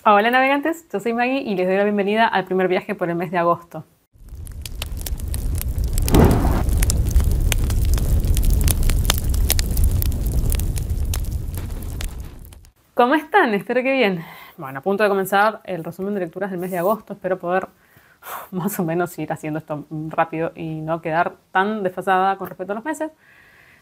Hola navegantes, yo soy Maggie y les doy la bienvenida al primer viaje por el mes de agosto. ¿Cómo están? Espero que bien. Bueno, a punto de comenzar el resumen de lecturas del mes de agosto. Espero poder más o menos ir haciendo esto rápido y no quedar tan desfasada con respecto a los meses.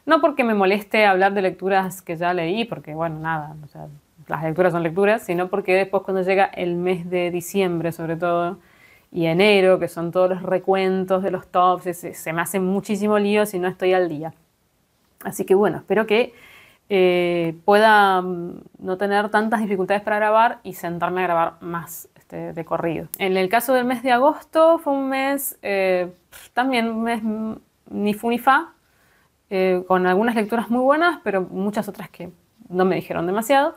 No porque me moleste hablar de lecturas que ya leí, porque bueno, nada, o sea, las lecturas son lecturas, sino porque después cuando llega el mes de diciembre sobre todo, y enero, que son todos los recuentos de los tops, se me hace muchísimo lío si no estoy al día. Así que bueno, espero que pueda no tener tantas dificultades para grabar y sentarme a grabar más de corrido. En el caso del mes de agosto fue un mes, también un mes ni fu ni fa, con algunas lecturas muy buenas, pero muchas otras que no me dijeron demasiado.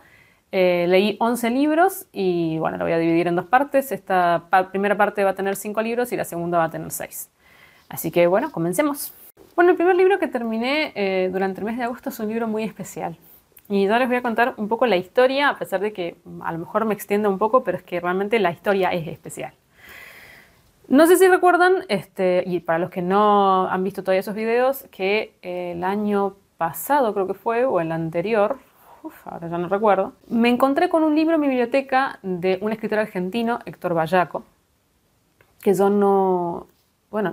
Leí 11 libros y bueno, lo voy a dividir en dos partes. Esta primera parte va a tener 5 libros y la segunda va a tener 6. Así que bueno, comencemos. Bueno, el primer libro que terminé durante el mes de agosto es un libro muy especial. Y yo les voy a contar un poco la historia, a pesar de que a lo mejor me extienda un poco, pero es que realmente la historia es especial. No sé si recuerdan, y para los que no han visto todavía esos videos, que el año pasado creo que fue, o el anterior, ahora ya no recuerdo, me encontré con un libro en mi biblioteca de un escritor argentino, Héctor Bayaco, que yo no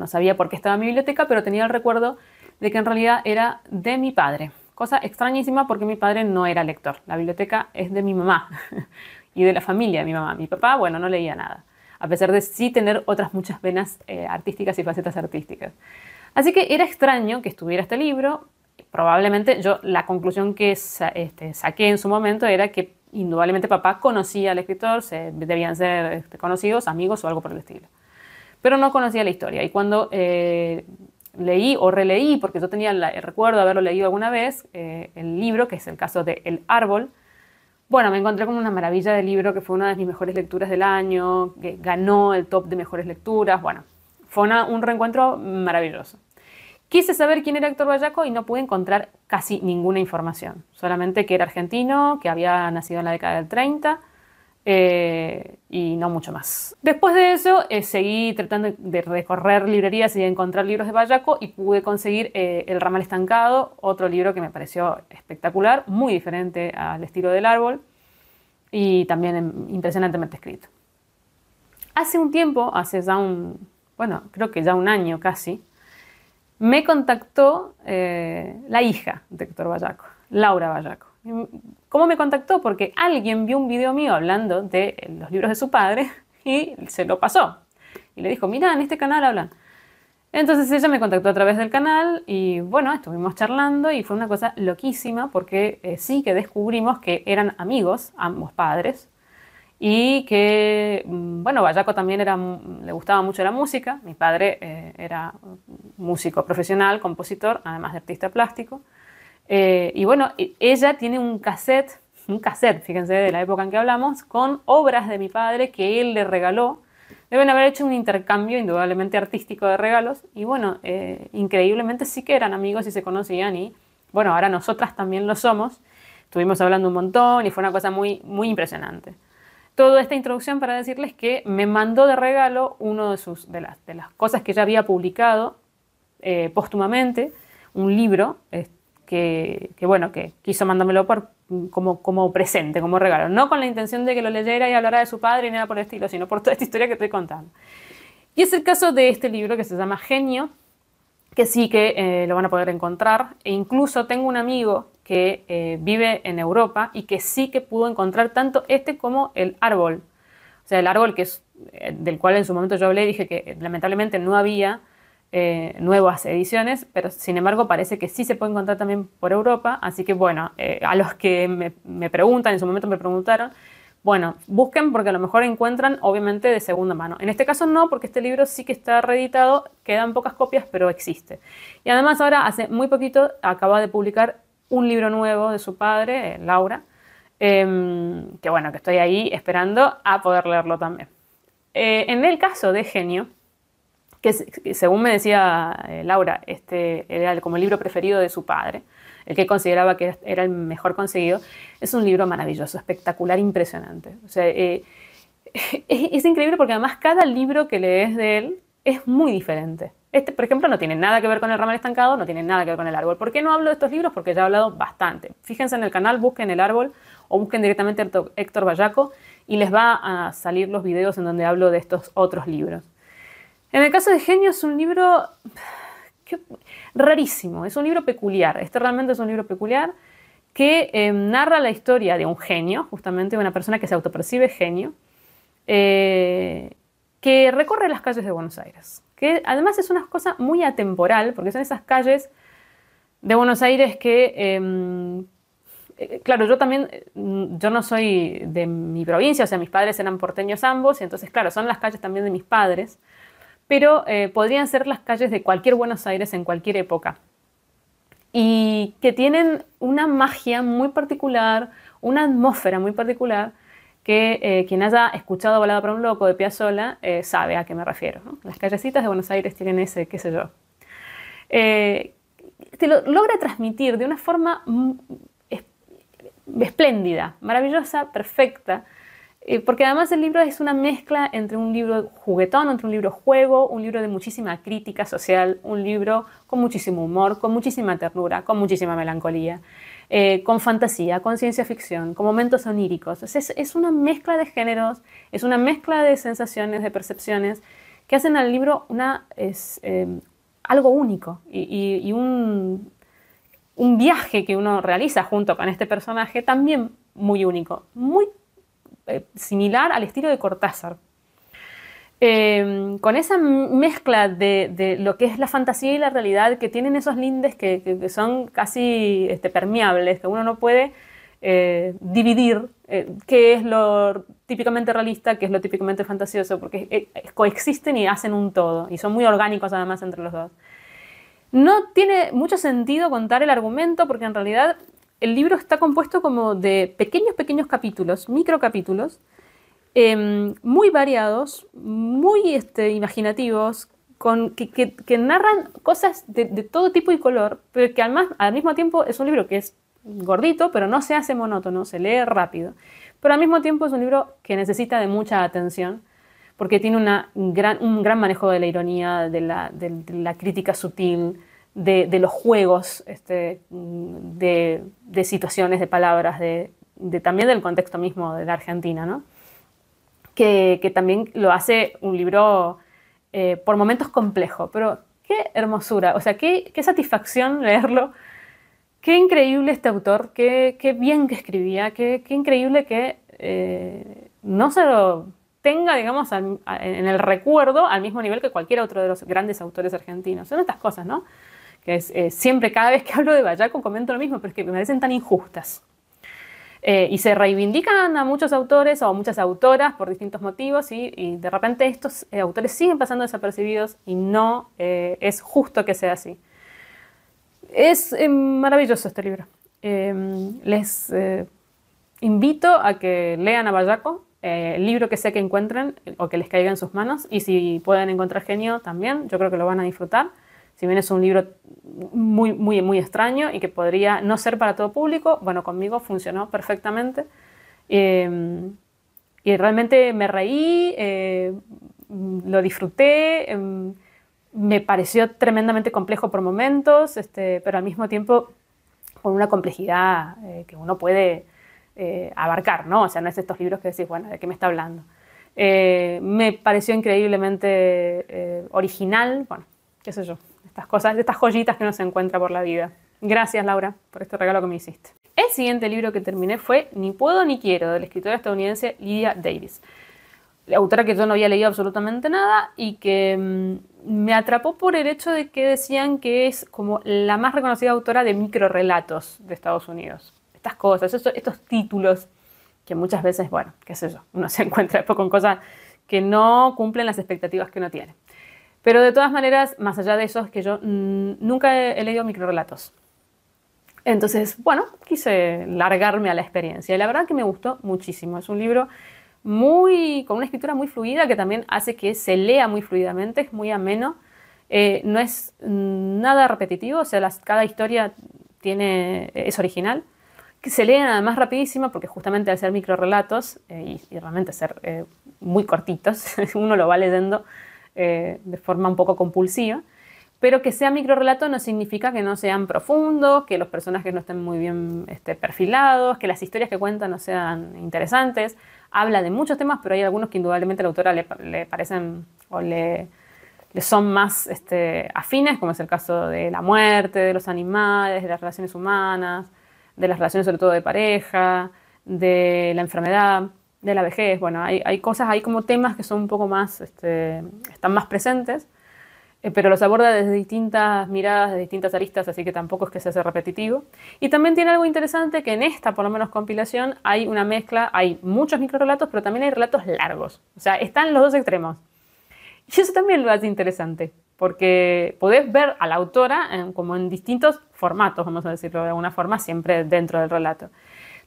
sabía por qué estaba en mi biblioteca, pero tenía el recuerdo de que en realidad era de mi padre. Cosa extrañísima porque mi padre no era lector. La biblioteca es de mi mamá y de la familia de mi mamá. Mi papá, bueno, no leía nada, a pesar de sí tener otras muchas venas artísticas y facetas artísticas. Así que era extraño que estuviera este libro. Probablemente yo la conclusión que saqué en su momento era que indudablemente papá conocía al escritor, debían ser conocidos, amigos o algo por el estilo. Pero no conocía la historia. Y cuando leí o releí, porque yo tenía el recuerdo de haberlo leído alguna vez, el libro, que es el caso de El Árbol, bueno, me encontré con una maravilla de libro que fue una de mis mejores lecturas del año, que ganó el top de mejores lecturas. Bueno, fue un reencuentro maravilloso. Quise saber quién era Héctor Bayaco y no pude encontrar casi ninguna información. Solamente que era argentino, que había nacido en la década del 30 y no mucho más. Después de eso seguí tratando de recorrer librerías y de encontrar libros de Bayaco y pude conseguir El Ramal Estancado, otro libro que me pareció espectacular, muy diferente al estilo del Árbol y también impresionantemente escrito. Hace un tiempo, creo que ya un año casi, me contactó la hija de Héctor Bayaco, Laura Bayaco. ¿Cómo me contactó? Porque alguien vio un video mío hablando de los libros de su padre y se lo pasó. Y le dijo, mira, en este canal hablan. Entonces ella me contactó a través del canal y bueno, estuvimos charlando y fue una cosa loquísima porque sí que descubrimos que eran amigos, ambos padres, y que, bueno, Bayaco también le gustaba mucho la música. Mi padre era músico profesional, compositor, además de artista plástico. Y bueno, ella tiene un cassette, fíjense, de la época en que hablamos, con obras de mi padre que él le regaló. Deben haber hecho un intercambio indudablemente artístico de regalos. Y bueno, increíblemente sí que eran amigos y se conocían. Y bueno, ahora nosotras también lo somos. Estuvimos hablando un montón y fue una cosa muy, muy impresionante. Toda esta introducción para decirles que me mandó de regalo uno de las cosas que ya había publicado póstumamente, un libro que quiso mandármelo como presente, como regalo. No con la intención de que lo leyera y hablara de su padre ni nada por el estilo, sino por toda esta historia que estoy contando. Y es el caso de este libro que se llama Genio, que sí que lo van a poder encontrar. E incluso tengo un amigo que vive en Europa y que sí que pudo encontrar tanto este como El Árbol. O sea, El Árbol, que es del cual en su momento yo hablé, dije que lamentablemente no había nuevas ediciones, pero sin embargo parece que sí se puede encontrar también por Europa. Así que bueno, a los que me preguntan, en su momento me preguntaron, bueno, busquen porque a lo mejor encuentran obviamente de segunda mano. En este caso no, porque este libro sí que está reeditado, quedan pocas copias, pero existe. Y además ahora, hace muy poquito, acaba de publicar un libro nuevo de su padre, Laura, que bueno, que estoy ahí esperando a poder leerlo también. En el caso de Genio, que según me decía Laura, este era como el libro preferido de su padre, el que consideraba que era el mejor conseguido. Es un libro maravilloso, espectacular, impresionante. O sea, es increíble porque además cada libro que lees de él es muy diferente. Este, por ejemplo, no tiene nada que ver con el ramal estancado, no tiene nada que ver con el árbol. ¿Por qué no hablo de estos libros? Porque ya he hablado bastante. Fíjense en el canal, busquen el árbol o busquen directamente a Héctor Bayaco y les va a salir los videos en donde hablo de estos otros libros. En el caso de Genio es un libro rarísimo, es un libro peculiar. Este realmente es un libro peculiar que narra la historia de un genio, justamente de una persona que se autopercibe genio, que recorre las calles de Buenos Aires. Que además es una cosa muy atemporal, porque son esas calles de Buenos Aires que, claro, yo no soy de mi provincia, o sea, mis padres eran porteños ambos, y entonces, claro, son las calles también de mis padres, pero podrían ser las calles de cualquier Buenos Aires en cualquier época. Y que tienen una magia muy particular, una atmósfera muy particular, que quien haya escuchado Balada para un loco de Piazzolla sabe a qué me refiero, ¿no? Las callecitas de Buenos Aires tienen ese, qué sé yo. Te lo logra transmitir de una forma espléndida, maravillosa, perfecta, porque además el libro es una mezcla entre un libro juguetón, entre un libro juego, un libro de muchísima crítica social, un libro con muchísimo humor, con muchísima ternura, con muchísima melancolía, con fantasía, con ciencia ficción, con momentos oníricos. Es una mezcla de géneros, es una mezcla de sensaciones, de percepciones, que hacen al libro algo único y un viaje que uno realiza junto con este personaje también muy único, muy similar al estilo de Cortázar. Con esa mezcla de lo que es la fantasía y la realidad, que tienen esos lindes que son casi permeables, que uno no puede dividir qué es lo típicamente realista, qué es lo típicamente fantasioso, porque coexisten y hacen un todo, y son muy orgánicos además entre los dos. No tiene mucho sentido contar el argumento, porque en realidad el libro está compuesto como de pequeños capítulos, microcapítulos, muy variados, muy imaginativos, que narran cosas de todo tipo y color, pero que al mismo tiempo es un libro que es gordito, pero no se hace monótono, se lee rápido. Pero al mismo tiempo es un libro que necesita de mucha atención, porque tiene un gran manejo de la ironía, de la crítica sutil, de los juegos, de situaciones, de palabras, también del contexto mismo de la Argentina, ¿no? Que también lo hace un libro por momentos complejo, pero qué hermosura, o sea, qué satisfacción leerlo, qué increíble este autor, qué bien que escribía, qué increíble que no se lo tenga, digamos, en el recuerdo al mismo nivel que cualquier otro de los grandes autores argentinos. Son estas cosas, ¿no? Que siempre, cada vez que hablo de Bayaco, comento lo mismo, pero es que me parecen tan injustas. Y se reivindican a muchos autores o a muchas autoras por distintos motivos y de repente estos autores siguen pasando desapercibidos y no es justo que sea así. Es maravilloso este libro. Les invito a que lean a Bayaco, el libro que sea que encuentren o que les caiga en sus manos, y si pueden encontrar Genio también, yo creo que lo van a disfrutar. Si bien es un libro muy extraño y que podría no ser para todo público, bueno, conmigo funcionó perfectamente. Y realmente me reí, lo disfruté, me pareció tremendamente complejo por momentos, pero al mismo tiempo con una complejidad que uno puede abarcar, ¿no? O sea, no es estos libros que decís, bueno, ¿de qué me está hablando? Me pareció increíblemente original, bueno, qué sé yo. Estas cosas, estas joyitas que uno se encuentra por la vida. Gracias, Laura, por este regalo que me hiciste. El siguiente libro que terminé fue Ni puedo ni quiero, de la escritora estadounidense Lydia Davis. La autora que yo no había leído absolutamente nada y que me atrapó por el hecho de que decían que es como la más reconocida autora de microrelatos de Estados Unidos. Estas cosas, estos títulos que muchas veces, bueno, qué sé yo, uno se encuentra después con cosas que no cumplen las expectativas que uno tiene. Pero de todas maneras, más allá de eso, es que yo nunca he leído microrelatos. Entonces, bueno, quise largarme a la experiencia. Y la verdad que me gustó muchísimo. Es un libro con una escritura muy fluida que también hace que se lea muy fluidamente, es muy ameno, no es nada repetitivo, o sea, cada historia es original, que se leen además rapidísimo porque justamente al ser microrelatos y realmente ser muy cortitos, uno lo va leyendo de forma un poco compulsiva, pero que sea microrelato no significa que no sean profundos, que los personajes no estén muy bien perfilados, que las historias que cuentan no sean interesantes. Habla de muchos temas, pero hay algunos que indudablemente a la autora le parecen o le son más afines, como es el caso de la muerte, de los animales, de las relaciones humanas, de las relaciones sobre todo de pareja, de la enfermedad, de la vejez. Bueno, hay cosas, hay como temas que son un poco más, están más presentes, pero los aborda desde distintas miradas, de distintas aristas, así que tampoco es que se hace repetitivo. Y también tiene algo interesante que en esta, por lo menos, compilación, hay una mezcla, hay muchos microrelatos, pero también hay relatos largos. O sea, están los dos extremos. Y eso también lo hace interesante, porque podés ver a la autora como en distintos formatos, vamos a decirlo de alguna forma, siempre dentro del relato.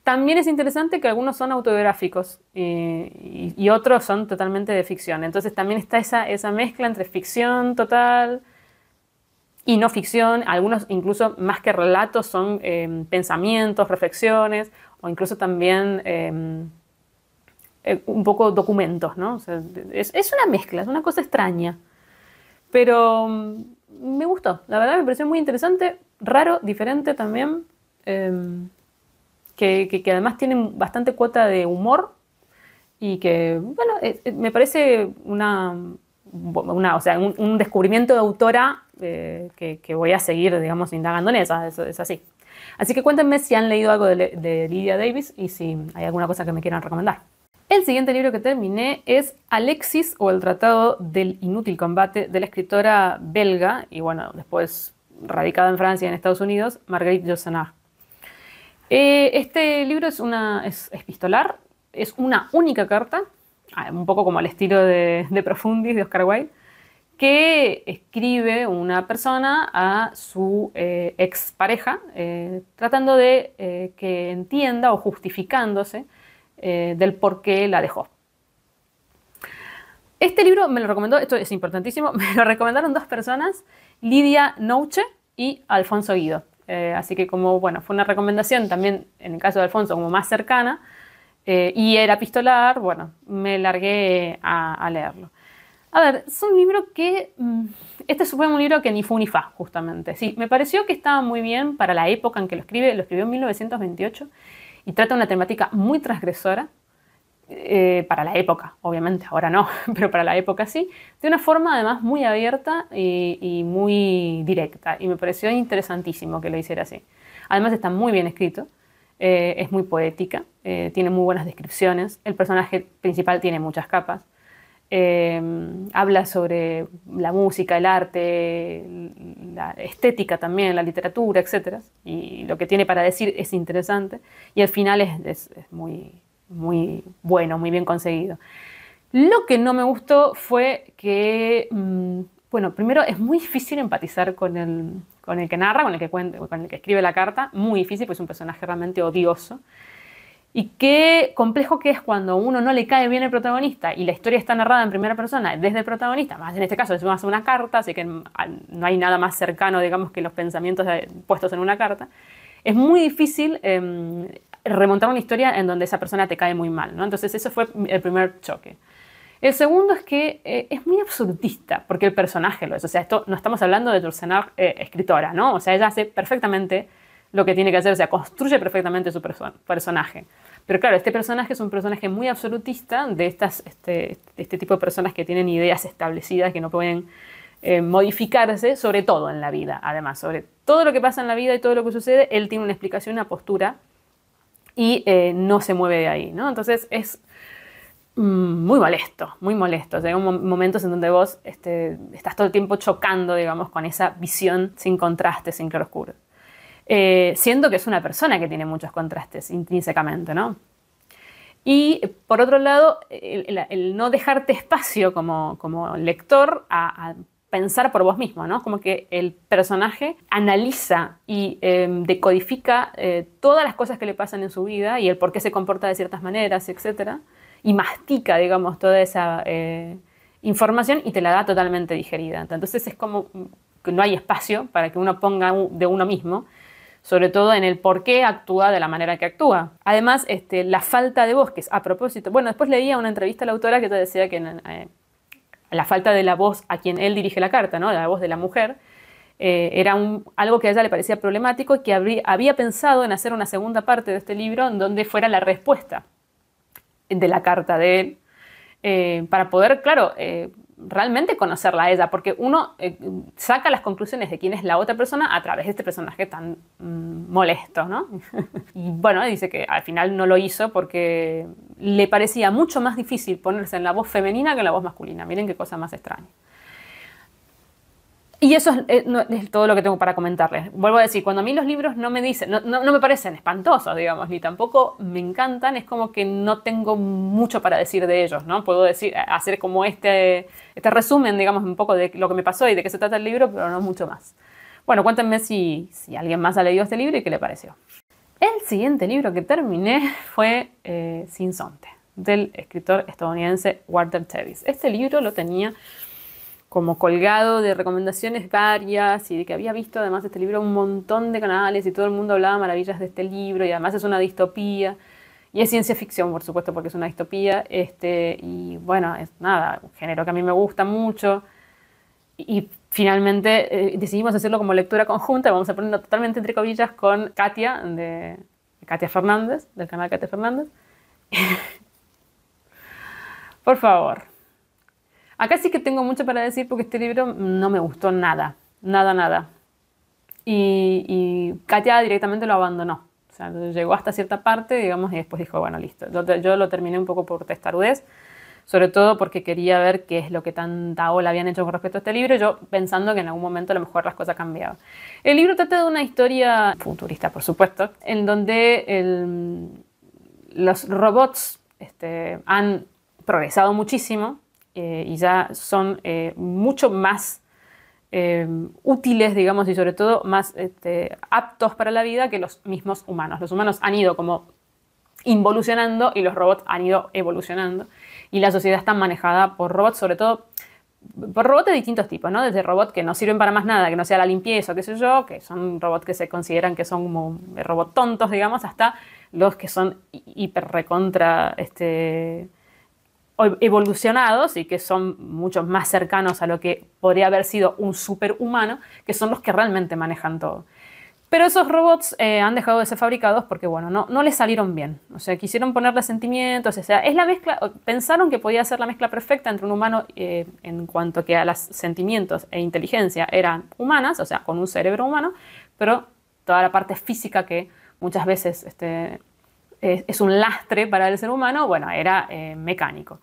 También es interesante que algunos son autobiográficos y otros son totalmente de ficción. Entonces también está esa mezcla entre ficción total y no ficción. Algunos incluso más que relatos son pensamientos, reflexiones o incluso también un poco documentos, ¿no? O sea, es una mezcla, es una cosa extraña. Pero me gustó, la verdad me pareció muy interesante, raro, diferente también. Que además tienen bastante cuota de humor y que, bueno, me parece o sea, un descubrimiento de autora que voy a seguir, digamos, indagando en esa, es así. Así que cuéntenme si han leído algo de Lydia Davis y si hay alguna cosa que me quieran recomendar. El siguiente libro que terminé es Alexis o el Tratado del Inútil Combate de la escritora belga y, bueno, después radicada en Francia y en Estados Unidos, Marguerite Yourcenar. Este libro es epistolar, es una única carta, un poco como al estilo de Profundis de Oscar Wilde, que escribe una persona a su expareja, tratando de que entienda o justificándose del por qué la dejó. Este libro me lo recomendó, esto es importantísimo, me lo recomendaron dos personas, Lidia Nouche y Alfonso Guido. Así que como, bueno, fue una recomendación también, en el caso de Alfonso, como más cercana, y era epistolar, bueno, me largué a leerlo. A ver, es un libro que... este fue un libro que ni fu ni fa, justamente. Sí, me pareció que estaba muy bien para la época en que lo escribió en 1928, y trata una temática muy transgresora, para la época, obviamente, ahora no, pero para la época sí, de una forma además muy abierta y muy directa, y me pareció interesantísimo que lo hiciera así. Además está muy bien escrito, es muy poética, tiene muy buenas descripciones, el personaje principal tiene muchas capas, habla sobre la música, el arte, la estética también, la literatura, etc. Y lo que tiene para decir es interesante, y al final es muy bueno, muy bien conseguido. Lo que no me gustó fue que, bueno, primero es muy difícil empatizar con el que narra, con el que escribe la carta, muy difícil, pues es un personaje realmente odioso. Y qué complejo que es cuando a uno no le cae bien el protagonista y la historia está narrada en primera persona desde el protagonista, más en este caso es más una carta, así que no hay nada más cercano, digamos, que los pensamientos puestos en una carta. Es muy difícil remontar una historia en donde esa persona te cae muy mal, ¿no? Entonces eso fue el primer choque. El segundo es que es muy absolutista, porque el personaje lo es. O sea, esto no estamos hablando de Yourcenar escritora, ¿no? O sea, ella hace perfectamente lo que tiene que hacer, o sea, construye perfectamente su personaje. Pero claro, este personaje es un personaje muy absolutista de este tipo de personas que tienen ideas establecidas que no pueden modificarse, sobre todo en la vida, además. Sobre todo lo que pasa en la vida y todo lo que sucede, él tiene una explicación, una postura y no se mueve de ahí, ¿no? Entonces es muy molesto, muy molesto. O sea, hay momentos en donde vos estás todo el tiempo chocando, digamos, con esa visión sin contrastes, sin claroscuros. Siendo que es una persona que tiene muchos contrastes intrínsecamente, ¿no? Y por otro lado, el no dejarte espacio como lector a pensar por vos mismo, ¿no? Como que el personaje analiza y decodifica todas las cosas que le pasan en su vida y el por qué se comporta de ciertas maneras, etc. y mastica, digamos, toda esa información y te la da totalmente digerida. Entonces es como que no hay espacio para que uno ponga de uno mismo, sobre todo en el por qué actúa de la manera que actúa. Además, la falta de voz, que es a propósito, bueno, después leía una entrevista a la autora que te decía que la falta de la voz a quien él dirige la carta, ¿no? La voz de la mujer, era algo que a ella le parecía problemático y que había pensado en hacer una segunda parte de este libro en donde fuera la respuesta de la carta de él, para poder, claro, realmente conocerla a ella, porque uno saca las conclusiones de quién es la otra persona a través de este personaje tan molesto, ¿no? Y bueno, dice que al final no lo hizo porque le parecía mucho más difícil ponerse en la voz femenina que en la voz masculina. Miren qué cosa más extraña. Y eso es todo lo que tengo para comentarles. Vuelvo a decir, cuando a mí los libros no me dicen, no me parecen espantosos, digamos, ni tampoco me encantan, es como que no tengo mucho para decir de ellos, ¿no? Puedo hacer como este resumen, digamos, un poco de lo que me pasó y de qué se trata el libro, pero no mucho más. Bueno, cuéntenme si alguien más ha leído este libro y qué le pareció. El siguiente libro que terminé fue Sinsonte, del escritor estadounidense Walter Tevis. Este libro lo tenía como colgado de recomendaciones varias y de que había visto además de este libro un montón de canales y todo el mundo hablaba maravillas de este libro y además es una distopía y es ciencia ficción, por supuesto, porque es una distopía, y bueno, es nada, un género que a mí me gusta mucho y finalmente decidimos hacerlo como lectura conjunta. Vamos a ponerlo totalmente entre comillas con Katia, de Katia Fernández, del canal Katia Fernández. Por favor. Acá sí que tengo mucho para decir porque este libro no me gustó nada, nada. Y Katia directamente lo abandonó. O sea, llegó hasta cierta parte, digamos, y después dijo, bueno, listo. Yo lo terminé un poco por testarudez, sobre todo porque quería ver qué es lo que tanta ola habían hecho con respecto a este libro, yo pensando que en algún momento a lo mejor las cosas cambiaban. El libro trata de una historia futurista, por supuesto, en donde los robots han progresado muchísimo, y ya son mucho más útiles, digamos, y sobre todo más aptos para la vida que los mismos humanos. Los humanos han ido como involucionando y los robots han ido evolucionando. Y la sociedad está manejada por robots, sobre todo por robots de distintos tipos, ¿no? Desde robots que no sirven para más nada, que no sea la limpieza o qué sé yo, que son robots que se consideran que son como robots tontos, digamos, hasta los que son hiper recontra evolucionados y que son mucho más cercanos a lo que podría haber sido un superhumano, que son los que realmente manejan todo. Pero esos robots han dejado de ser fabricados porque, bueno, no les salieron bien. O sea, quisieron ponerle sentimientos, o sea, es la mezcla, pensaron que podía ser la mezcla perfecta entre un humano en cuanto que a los sentimientos e inteligencia eran humanas, o sea, con un cerebro humano, pero toda la parte física que muchas veces es un lastre para el ser humano, bueno, era mecánico.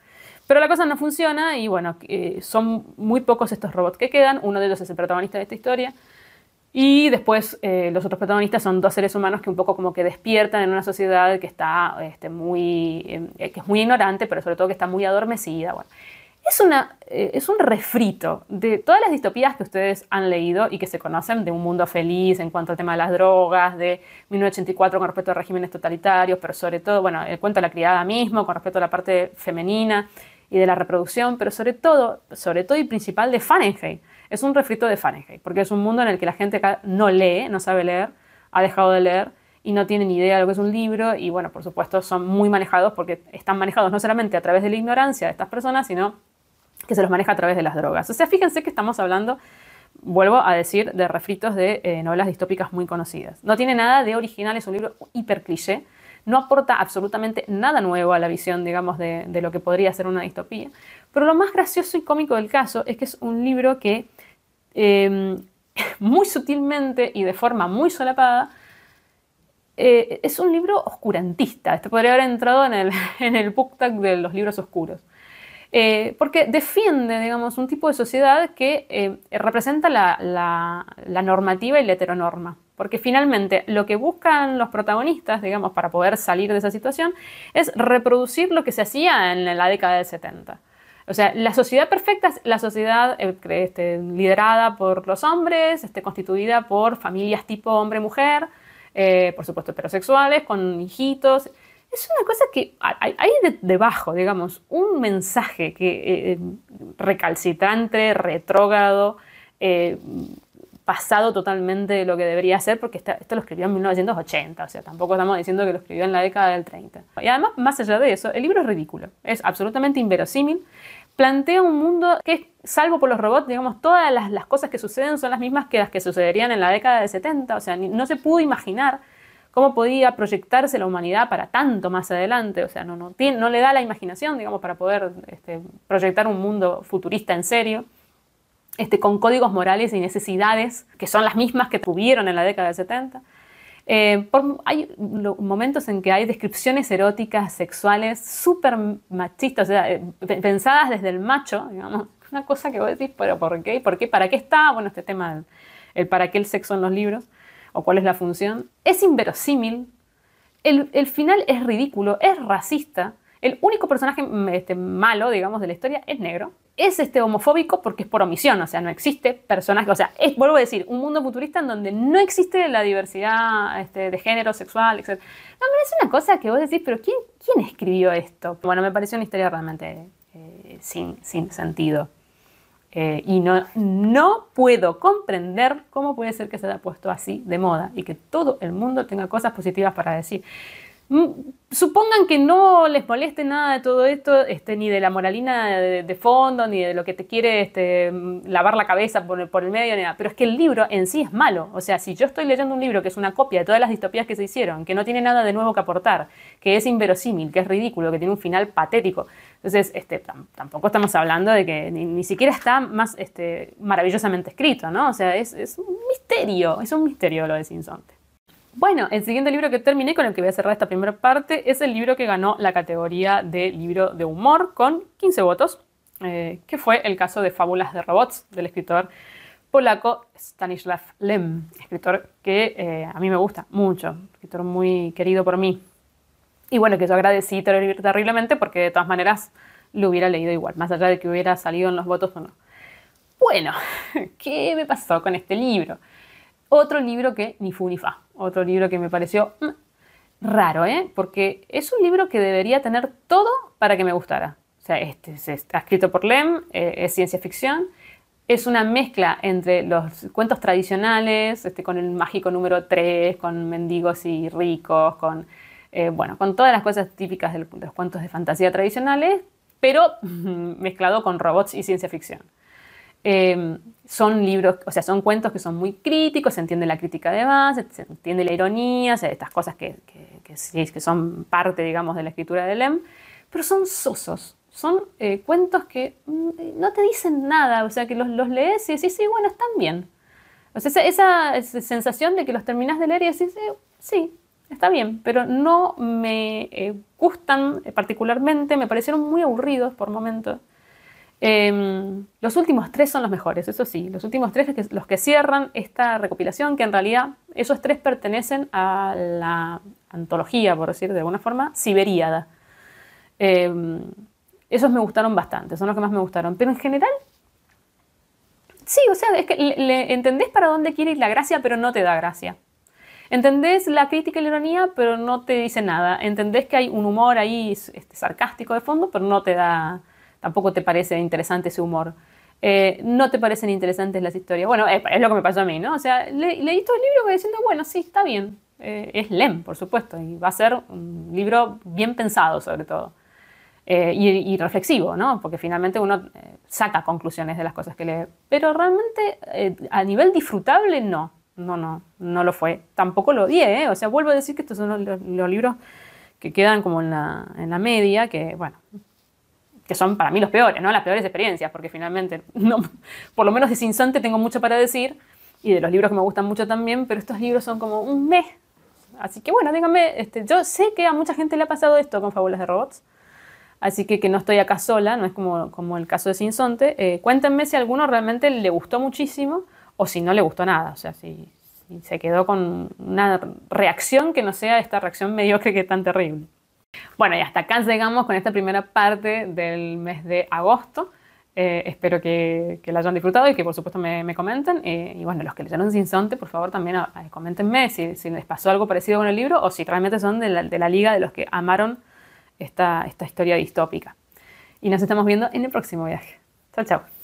Pero la cosa no funciona y bueno, son muy pocos estos robots que quedan. Uno de ellos es el protagonista de esta historia. Y después los otros protagonistas son dos seres humanos que un poco como que despiertan en una sociedad que está que es muy ignorante, pero sobre todo que está muy adormecida. Bueno, es un refrito de todas las distopías que ustedes han leído y que se conocen de un mundo feliz en cuanto al tema de las drogas, de 1984 con respecto a regímenes totalitarios, pero sobre todo, bueno, el cuento de la criada mismo con respecto a la parte femenina y de la reproducción, pero sobre todo y principal de Fahrenheit. Es un refrito de Fahrenheit, porque es un mundo en el que la gente acá no lee, no sabe leer, ha dejado de leer y no tienen ni idea de lo que es un libro y bueno, por supuesto son muy manejados porque están manejados no solamente a través de la ignorancia de estas personas, sino que se los maneja a través de las drogas. O sea, fíjense que estamos hablando, vuelvo a decir, de refritos de novelas distópicas muy conocidas. No tiene nada de original, es un libro hiper cliché, no aporta absolutamente nada nuevo a la visión, digamos, de lo que podría ser una distopía. Pero lo más gracioso y cómico del caso es que es un libro que muy sutilmente y de forma muy solapada es un libro oscurantista. Este podría haber entrado en el book tag de los libros oscuros. Porque defiende, digamos, un tipo de sociedad que representa la normativa y la heteronorma. Porque finalmente lo que buscan los protagonistas, digamos, para poder salir de esa situación, es reproducir lo que se hacía en la década del 70. O sea, la sociedad perfecta es la sociedad liderada por los hombres, constituida por familias tipo hombre-mujer, por supuesto heterosexuales, con hijitos, Es una cosa que hay debajo, digamos, un mensaje que, recalcitrante, retrógrado, eh, pasado totalmente de lo que debería ser, porque esto lo escribió en 1980, o sea, tampoco estamos diciendo que lo escribió en la década del 30. Y además, más allá de eso, el libro es ridículo, es absolutamente inverosímil, plantea un mundo que, salvo por los robots, digamos, todas las cosas que suceden son las mismas que las que sucederían en la década del 70, o sea, no se pudo imaginar cómo podía proyectarse la humanidad para tanto más adelante, o sea, no le da la imaginación, digamos, para poder proyectar un mundo futurista en serio, con códigos morales y necesidades que son las mismas que tuvieron en la década del 70. Hay momentos en que hay descripciones eróticas, sexuales, súper machistas, o sea, pensadas desde el macho, digamos, una cosa que vos decís, pero ¿por qué? ¿Por qué? ¿Para qué está? Bueno, este tema, el para qué el sexo en los libros, o cuál es la función, es inverosímil, el final es ridículo, es racista, el único personaje malo, digamos, de la historia es negro, es homofóbico porque es por omisión, o sea, no existe personaje, o sea, vuelvo a decir, un mundo futurista en donde no existe la diversidad de género, sexual, etc. No, pero es una cosa que vos decís, pero ¿quién escribió esto? Bueno, me pareció una historia realmente sin sentido. Y no puedo comprender cómo puede ser que se haya puesto así de moda y que todo el mundo tenga cosas positivas para decir. Supongan que no les moleste nada de todo esto, ni de la moralina de fondo, ni de lo que te quiere lavar la cabeza por el medio, ni nada. Pero es que el libro en sí es malo. O sea, si yo estoy leyendo un libro que es una copia de todas las distopías que se hicieron, que no tiene nada de nuevo que aportar, que es inverosímil, que es ridículo, que tiene un final patético, entonces tampoco estamos hablando de que ni siquiera está más maravillosamente escrito, ¿no? O sea, es un misterio lo de Sinsonte. Bueno, el siguiente libro que terminé, con el que voy a cerrar esta primera parte, es el libro que ganó la categoría de libro de humor con 15 votos, que fue el caso de Fábulas de Robots, del escritor polaco Stanisław Lem, escritor que a mí me gusta mucho, escritor muy querido por mí. Y bueno, que yo agradecí terriblemente porque de todas maneras lo hubiera leído igual, más allá de que hubiera salido en los votos o no. Bueno, ¿qué me pasó con este libro? Otro libro que ni fu ni fa. Otro libro que me pareció raro, porque es un libro que debería tener todo para que me gustara. O sea, está escrito por Lem, es ciencia ficción, es una mezcla entre los cuentos tradicionales, con el mágico número 3, con mendigos y ricos, con todas las cosas típicas de los cuentos de fantasía tradicionales, pero mezclado con robots y ciencia ficción. Son libros, o sea, son cuentos que son muy críticos, se entiende la crítica de base, se entiende la ironía, o sea, estas cosas que son parte, digamos, de la escritura de Lem, pero son sosos, son cuentos que no te dicen nada, o sea, que los lees y decís, sí, bueno, están bien. O sea, esa sensación de que los terminás de leer y decís, sí, está bien, pero no me gustan particularmente, me parecieron muy aburridos por momentos. Los últimos 3 son los mejores, eso sí, los últimos 3 los que cierran esta recopilación, que en realidad esos 3 pertenecen a la antología, por decir de alguna forma, Siberíada. Esos me gustaron bastante, son los que más me gustaron, pero en general, sí, o sea, es que entendés para dónde quiere ir la gracia, pero no te da gracia. Entendés la crítica y la ironía, pero no te dice nada. Entendés que hay un humor ahí sarcástico de fondo, pero no te da... Tampoco te parece interesante ese humor. No te parecen interesantes las historias. Bueno, es lo que me pasó a mí, ¿no? O sea, leí todo el libro diciendo, bueno, sí, está bien. Es Lem, por supuesto, y va a ser un libro bien pensado, sobre todo. Y reflexivo, ¿no? Porque finalmente uno saca conclusiones de las cosas que lee. Pero realmente, a nivel disfrutable, no lo fue. Tampoco lo odié, ¿eh? O sea, vuelvo a decir que estos son los libros que quedan como en la media, que, bueno... que son para mí los peores, ¿no? Las peores experiencias, porque finalmente, por lo menos de Sinsonte tengo mucho para decir, y de los libros que me gustan mucho también, pero estos libros son como un mes. Así que bueno, díganme, yo sé que a mucha gente le ha pasado esto con Fábulas de Robots, así que no estoy acá sola, no es como el caso de Sinsonte. Cuéntenme si a alguno realmente le gustó muchísimo, o si no le gustó nada, o sea, si se quedó con una reacción que no sea esta reacción mediocre que es tan terrible. Bueno, y hasta acá llegamos con esta primera parte del mes de agosto. Espero que la hayan disfrutado y que por supuesto me comenten. Y bueno, los que leyeron Sinsonte, por favor también coméntenme si les pasó algo parecido con el libro o si realmente son de la liga de los que amaron esta historia distópica. Y nos estamos viendo en el próximo viaje. Chao, chao.